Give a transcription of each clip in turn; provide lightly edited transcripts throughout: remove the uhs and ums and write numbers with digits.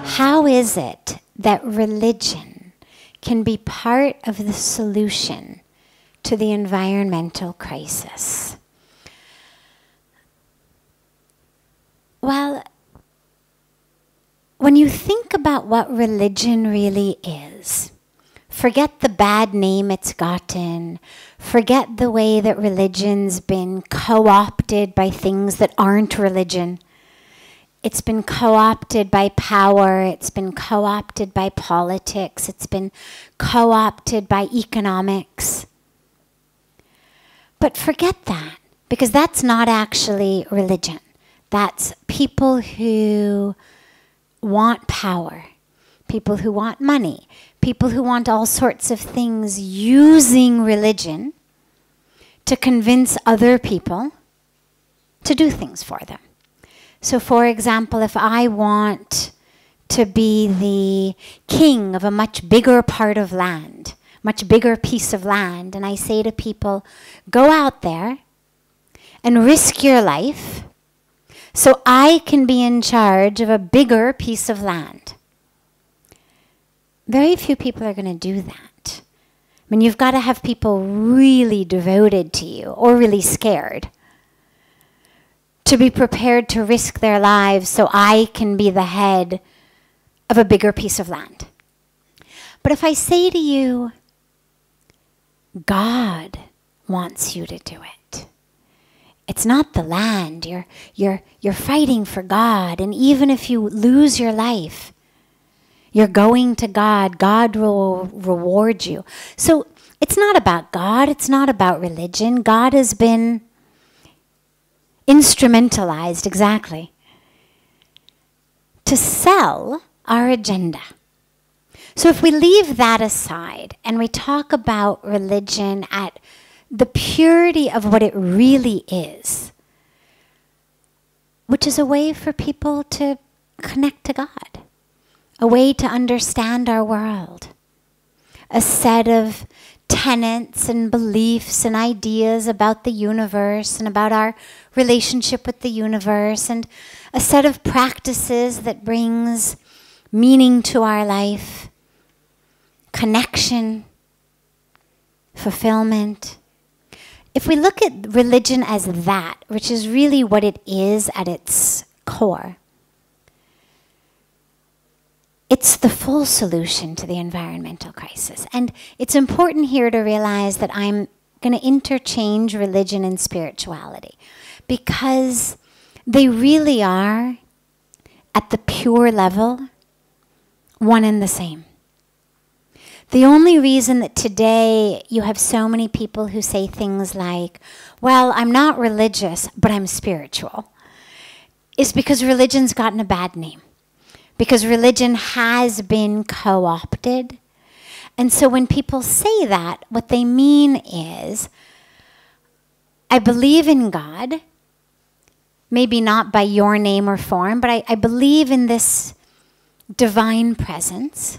How is it that religion can be part of the solution to the environmental crisis? Well, when you think about what religion really is, forget the bad name it's gotten, forget the way that religion's been co-opted by things that aren't religion. It's been co-opted by power, it's been co-opted by politics, it's been co-opted by economics. But forget that, because that's not actually religion. That's people who want power, people who want money, people who want all sorts of things using religion to convince other people to do things for them. So for example, if I want to be the king of a much bigger part of land, much bigger piece of land, and I say to people, go out there and risk your life so I can be in charge of a bigger piece of land. Very few people are going to do that. I mean, you've got to have people really devoted to you or really scared to be prepared to risk their lives so I can be the head of a bigger piece of land. But if I say to you, God wants you to do it. It's not the land. You're fighting for God. And even if you lose your life, you're going to God. God will reward you. So it's not about God. It's not about religion. God has been instrumentalized, exactly, to sell our agenda. So if we leave that aside and we talk about religion at the purity of what it really is, which is a way for people to connect to God, a way to understand our world, a set of tenets and beliefs and ideas about the universe and about our relationship with the universe, and a set of practices that brings meaning to our life, connection, fulfillment. If we look at religion as that, which is really what it is at its core, it's the full solution to the environmental crisis. And it's important here to realize that I'm going to interchange religion and spirituality, because they really are, at the pure level, one and the same. The only reason that today you have so many people who say things like, well, I'm not religious, but I'm spiritual, is because religion's gotten a bad name. Because religion has been co-opted. And so when people say that, what they mean is, I believe in God, maybe not by your name or form, but I believe in this divine presence.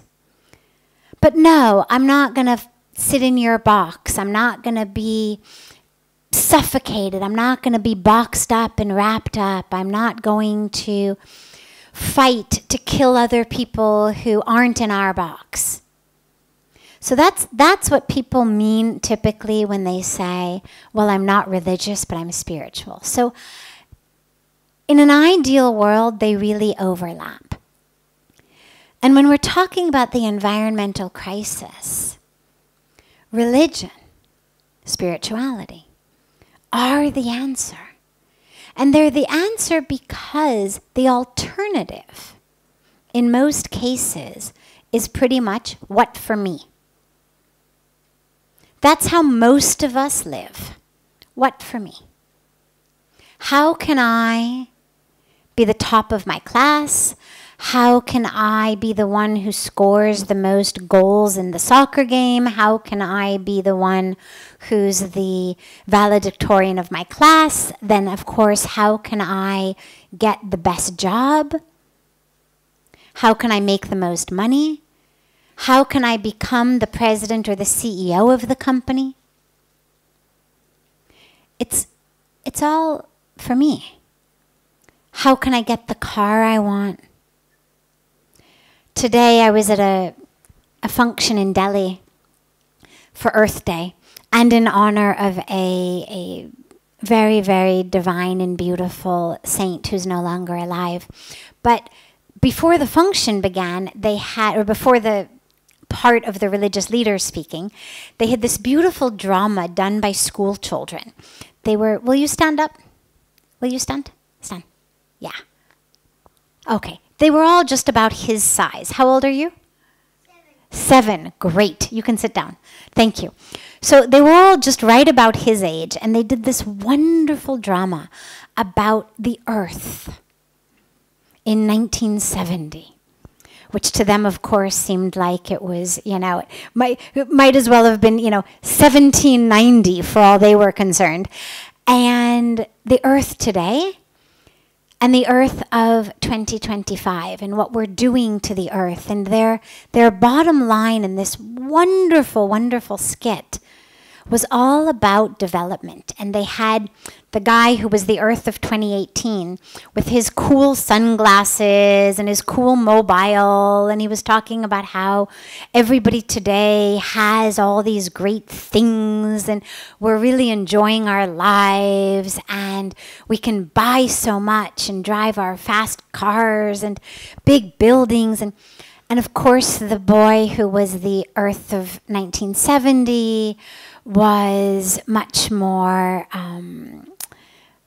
But no, I'm not going to sit in your box. I'm not going to be suffocated. I'm not going to be boxed up and wrapped up. I'm not going to fight to kill other people who aren't in our box. So that's what people mean typically when they say, well, I'm not religious, but I'm spiritual. So in an ideal world, they really overlap. And when we're talking about the environmental crisis, religion, spirituality are the answer. And they're the answer because the alternative, in most cases, is pretty much what for me. That's how most of us live. What for me? How can I be the top of my class? How can I be the one who scores the most goals in the soccer game? How can I be the one who's the valedictorian of my class? Then, of course, how can I get the best job? How can I make the most money? How can I become the president or the CEO of the company? It's all for me. How can I get the car I want? Today I was at a function in Delhi for Earth Day, and in honor of a very, very divine and beautiful saint who's no longer alive. But before the function began, they had, or before the part of the religious leaders speaking, they had this beautiful drama done by school children. They were, will you stand up? Will you stand? Stand. Yeah. Okay. They were all just about his size. How old are you? 7. Great. You can sit down. Thank you. So they were all just right about his age, and they did this wonderful drama about the earth in 1970, which to them, of course, seemed like it was, you know, it might as well have been, you know, 1790 for all they were concerned. And the earth today, and the earth of 2025, and what we're doing to the earth, and their bottom line in this wonderful, wonderful skit was all about development. And they had the guy who was the Earth of 2018 with his cool sunglasses and his cool mobile, and he was talking about how everybody today has all these great things and we're really enjoying our lives and we can buy so much and drive our fast cars and big buildings. And of course the boy who was the Earth of 1970 was much more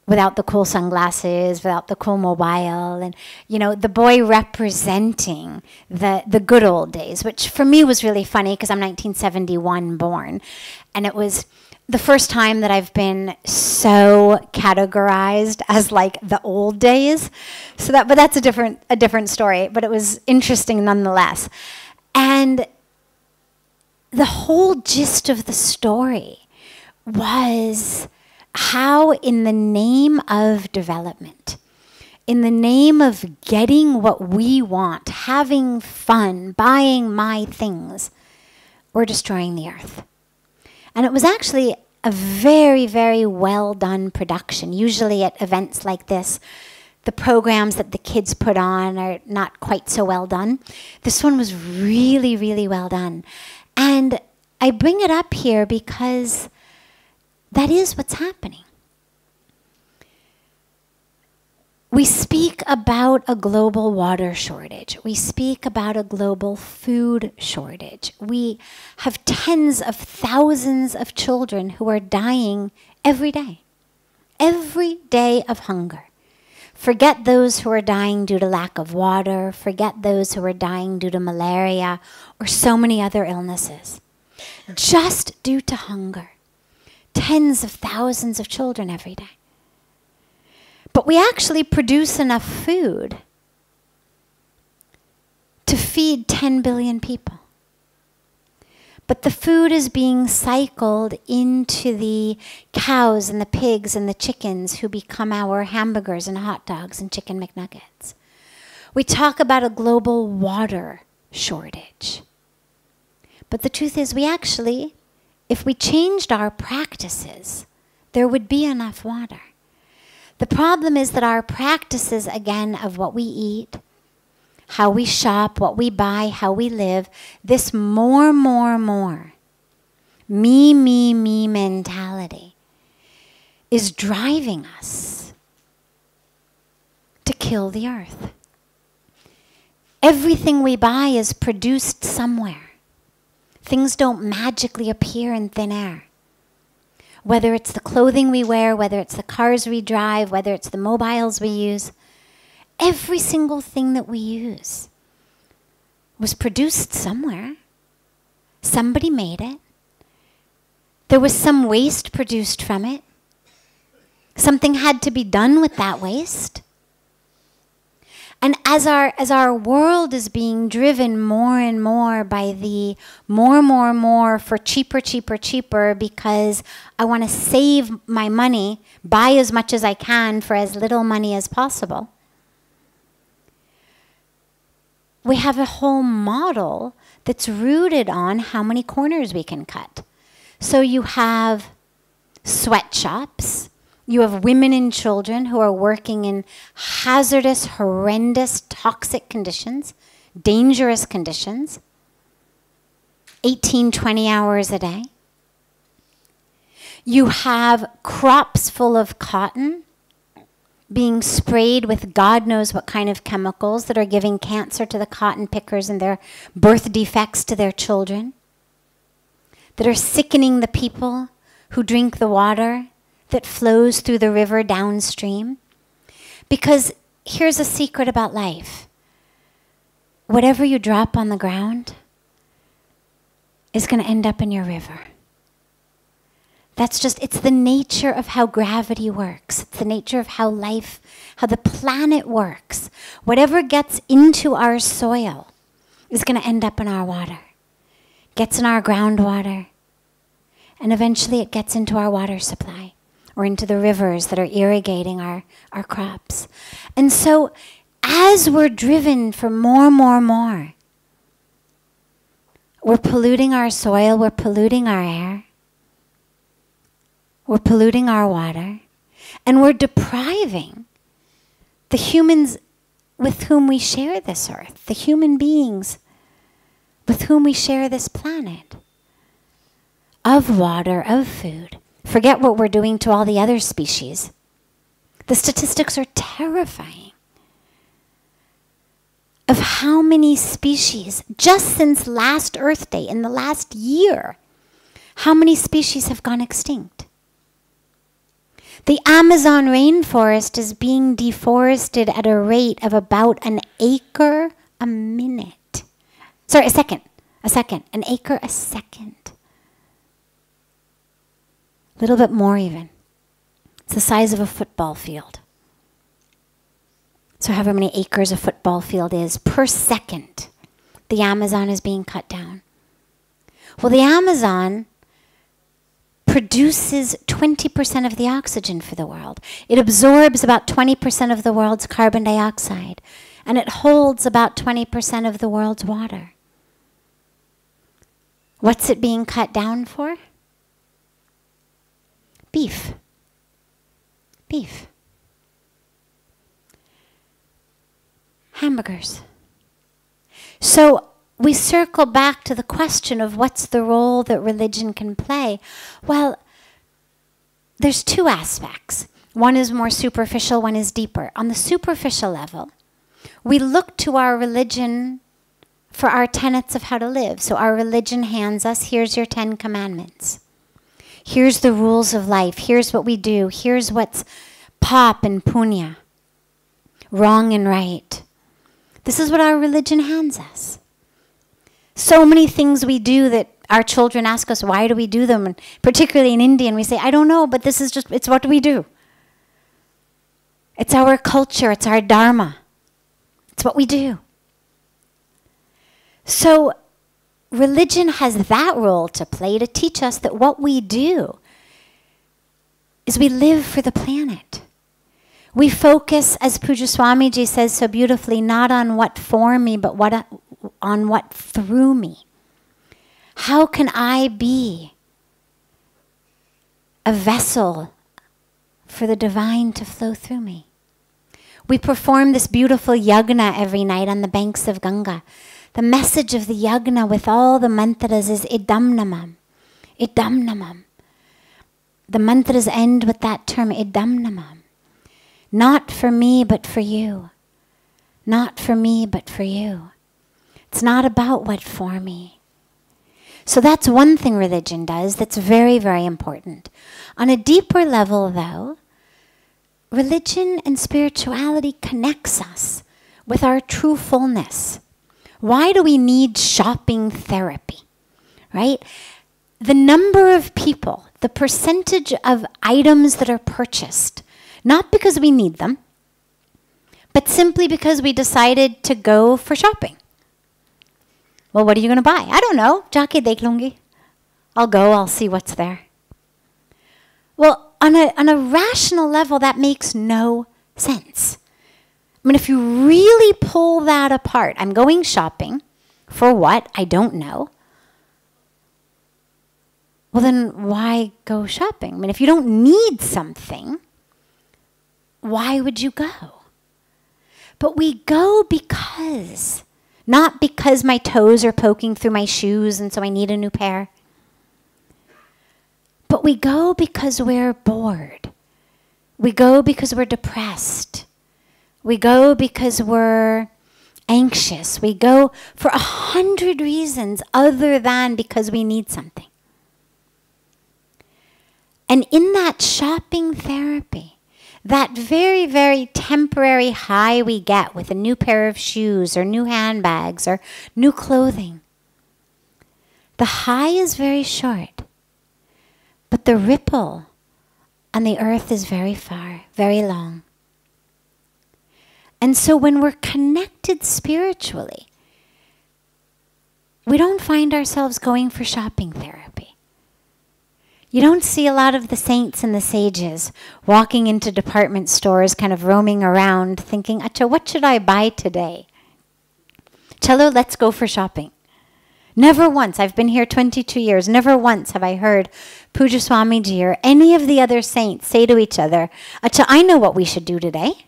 without the cool sunglasses, without the cool mobile, and, you know, the boy representing the good old days, which for me was really funny because I'm 1971 born, and it was the first time that I've been so categorized as like the old days. So that, but that's a different story, but it was interesting nonetheless. And the whole gist of the story was how, in the name of development, in the name of getting what we want, having fun, buying my things, we're destroying the earth. And it was actually a very, very well done production. Usually at events like this, the programs that the kids put on are not quite so well done. This one was really, really well done. And I bring it up here because that is what's happening. We speak about a global water shortage. We speak about a global food shortage. We have tens of thousands of children who are dying every day of hunger. Forget those who are dying due to lack of water. Forget those who are dying due to malaria or so many other illnesses. Just due to hunger. Tens of thousands of children every day. But we actually produce enough food to feed 10 billion people. But the food is being cycled into the cows and the pigs and the chickens who become our hamburgers and hot dogs and chicken McNuggets. We talk about a global water shortage. But the truth is, we actually, if we changed our practices, there would be enough water. The problem is that our practices, again, of what we eat, how we shop, what we buy, how we live, this more me mentality is driving us to kill the earth. Everything we buy is produced somewhere. Things don't magically appear in thin air. Whether it's the clothing we wear, whether it's the cars we drive, whether it's the mobiles we use, every single thing that we use was produced somewhere. Somebody made it. There was some waste produced from it. Something had to be done with that waste. And as our world is being driven more and more by the more for cheaper, because I want to save my money, buy as much as I can for as little money as possible, we have a whole model that's rooted on how many corners we can cut. So you have sweatshops, you have women and children who are working in hazardous, horrendous, toxic conditions, dangerous conditions, 18, 20 hours a day. You have crops full of cotton being sprayed with God knows what kind of chemicals that are giving cancer to the cotton pickers and their birth defects to their children, that are sickening the people who drink the water that flows through the river downstream. Because here's a secret about life. Whatever you drop on the ground is going to end up in your river. It's the nature of how gravity works. It's the nature of how life, how the planet works. Whatever gets into our soil is going to end up in our water. Gets in our groundwater. And eventually it gets into our water supply or into the rivers that are irrigating our crops. And so as we're driven for more, we're polluting our soil, we're polluting our air, we're polluting our water, and we're depriving the humans with whom we share this earth, the human beings with whom we share this planet, of water, of food. Forget what we're doing to all the other species. The statistics are terrifying of how many species, just since last Earth Day, in the last year, how many species have gone extinct. The Amazon rainforest is being deforested at a rate of about an acre a minute. Sorry, a second. An acre a second. A little bit more even. It's the size of a football field. So however many acres a football field is per second, the Amazon is being cut down. Well, the Amazon produces 20% of the oxygen for the world. It absorbs about 20% of the world's carbon dioxide, and it holds about 20% of the world's water. What's it being cut down for? Beef. Hamburgers. So we circle back to the question of what's the role that religion can play. Well, there's two aspects. One is more superficial, one is deeper. On the superficial level, we look to our religion for our tenets of how to live. So our religion hands us, here's your 10 commandments. Here's the rules of life. Here's what we do. Here's what's pop and punya, wrong and right. This is what our religion hands us. So many things we do that our children ask us, why do we do them? And particularly in India, and we say, I don't know, but this is just, it's what we do. It's our culture, it's our dharma. It's what we do. So religion has that role to play to teach us that what we do is we live for the planet. We focus, as Puja Swamiji says so beautifully, not on what for me, but on what through me. How can I be a vessel for the divine to flow through me? We perform this beautiful yagna every night on the banks of Ganga. The message of the yagna with all the mantras is idam namam. Idam namam. The mantras end with that term, idam namam. Not for me, but for you. Not for me, but for you. It's not about what for me. So that's one thing religion does that's very, very important. On a deeper level, though, religion and spirituality connects us with our true fullness. Why do we need shopping therapy, right? The number of people, the percentage of items that are purchased, not because we need them, but simply because we decided to go for shopping. Well, what are you going to buy? I don't know. Jaake dekh lungi. I'll go, I'll see what's there. Well, on a rational level, that makes no sense. I mean, if you really pull that apart, I'm going shopping. For what? I don't know. Well, then why go shopping? I mean, if you don't need something, why would you go? But we go because, not because my toes are poking through my shoes and so I need a new pair. But we go because we're bored. We go because we're depressed. We go because we're anxious. We go for 100 reasons other than because we need something. And in that shopping therapy, that very, very temporary high we get with a new pair of shoes or new handbags or new clothing, the high is very short, but the ripple on the earth is very far, very long. And so when we're connected spiritually, we don't find ourselves going for shopping therapy. You don't see a lot of the saints and the sages walking into department stores, kind of roaming around, thinking, Acha, what should I buy today? Chalo, let's go for shopping. Never once, I've been here 22 years, never once have I heard Puja Swamiji or any of the other saints say to each other, Acha, I know what we should do today.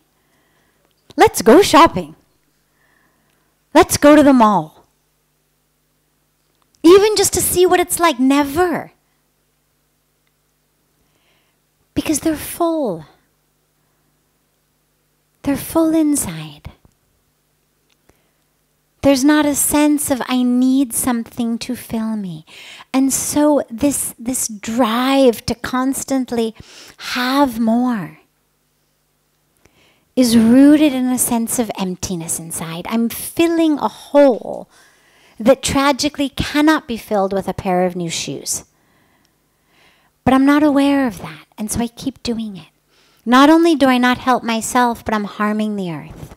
Let's go shopping. Let's go to the mall. Even just to see what it's like, never. Because they're full. They're full inside. There's not a sense of I need something to fill me. And so this drive to constantly have more is rooted in a sense of emptiness inside. I'm filling a hole that tragically cannot be filled with a pair of new shoes. But I'm not aware of that, and so I keep doing it. Not only do I not help myself, but I'm harming the earth.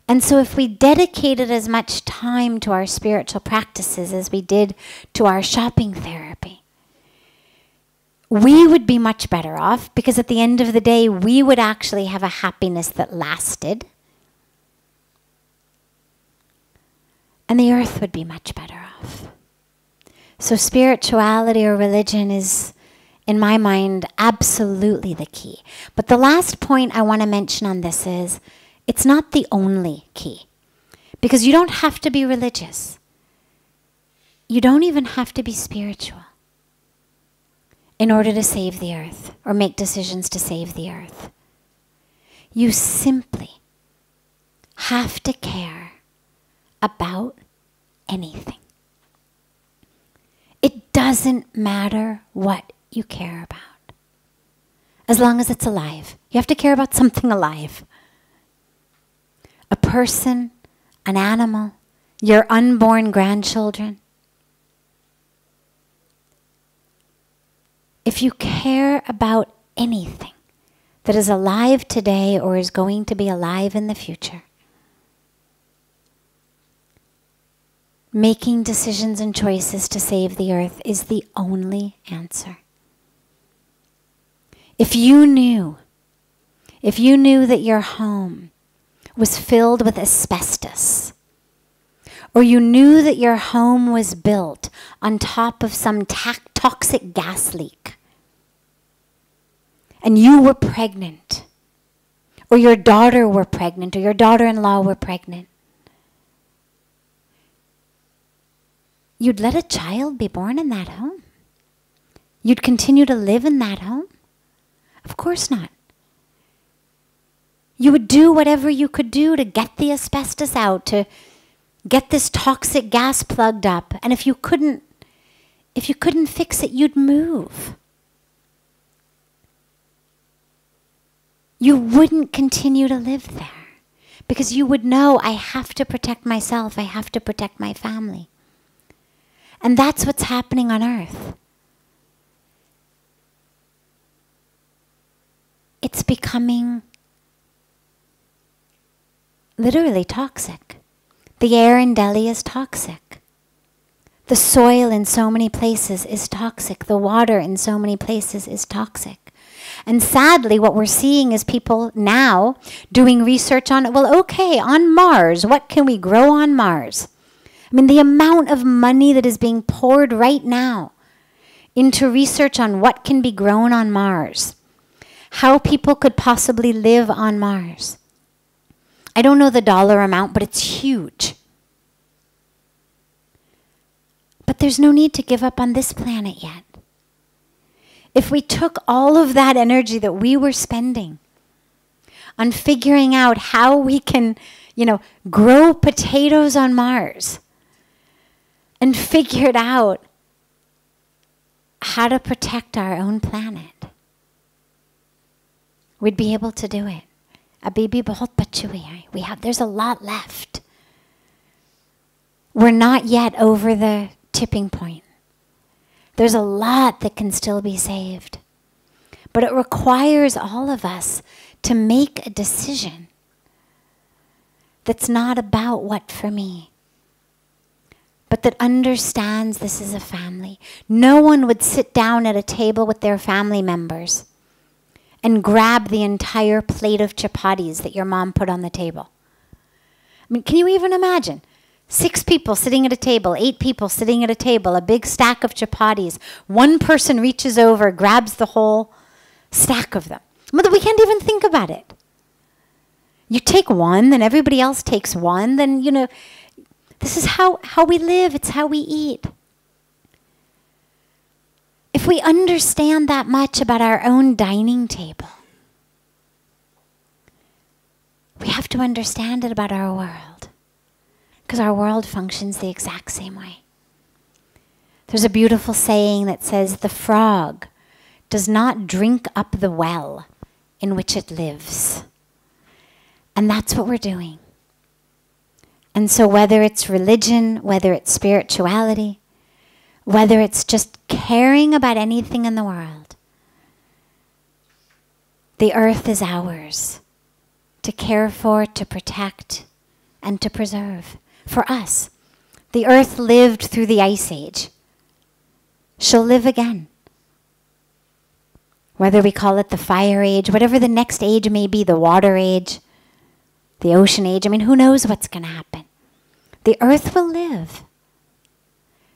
And so if we dedicated as much time to our spiritual practices as we did to our shopping therapy, we would be much better off, because at the end of the day, we would actually have a happiness that lasted. And the earth would be much better off. So spirituality or religion is, in my mind, absolutely the key. But the last point I want to mention on this is, it's not the only key. Because you don't have to be religious. You don't even have to be spiritual in order to save the earth or make decisions to save the earth. You simply have to care about anything. It doesn't matter what you care about, as long as it's alive. You have to care about something alive. A person, an animal, your unborn grandchildren. If you care about anything that is alive today or is going to be alive in the future, making decisions and choices to save the earth is the only answer. If you knew that your home was filled with asbestos, or you knew that your home was built on top of some toxic gas leak, and you were pregnant, or your daughter were pregnant, or your daughter-in-law were pregnant, you'd let a child be born in that home? You'd continue to live in that home? Of course not. You would do whatever you could do to get the asbestos out, to get this toxic gas plugged up. And if you couldn't fix it, you'd move. You wouldn't continue to live there, because you would know, I have to protect myself, I have to protect my family. And that's what's happening on earth. It's becoming literally toxic. The air in Delhi is toxic. The soil in so many places is toxic. The water in so many places is toxic. And sadly, what we're seeing is people now doing research on, well, okay, on Mars, what can we grow on Mars? I mean, the amount of money that is being poured right now into research on what can be grown on Mars, how people could possibly live on Mars. I don't know the dollar amount, but it's huge. But there's no need to give up on this planet yet. If we took all of that energy that we were spending on figuring out how we can, grow potatoes on Mars, and figured out how to protect our own planet, we'd be able to do it. Abhi bhi bahut bache hue hain. There's a lot left. We're not yet over the tipping point. There's a lot that can still be saved. But it requires all of us to make a decision that's not about what for me, but that understands this is a family. No one would sit down at a table with their family members and grab the entire plate of chapatis that your mom put on the table. I mean, can you even imagine? 6 people sitting at a table, 8 people sitting at a table, a big stack of chapatis. One person reaches over, grabs the whole stack of them. But we can't even think about it. You take one, then everybody else takes one, then, this is how we live. It's how we eat. If we understand that much about our own dining table, we have to understand it about our world, because our world functions the exact same way. There's a beautiful saying that says, the frog does not drink up the well in which it lives. And that's what we're doing. And so whether it's religion, whether it's spirituality, whether it's just caring about anything in the world, the earth is ours to care for, to protect, and to preserve. For us, the earth lived through the ice age. She'll live again. Whether we call it the fire age, whatever the next age may be, the water age, the ocean age, who knows what's going to happen? The earth will live.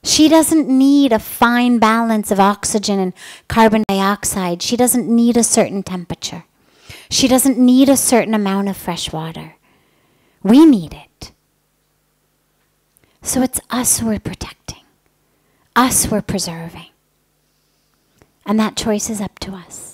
She doesn't need a fine balance of oxygen and carbon dioxide. She doesn't need a certain temperature. She doesn't need a certain amount of fresh water. We need it. So it's us we're protecting. Us we're preserving. And that choice is up to us.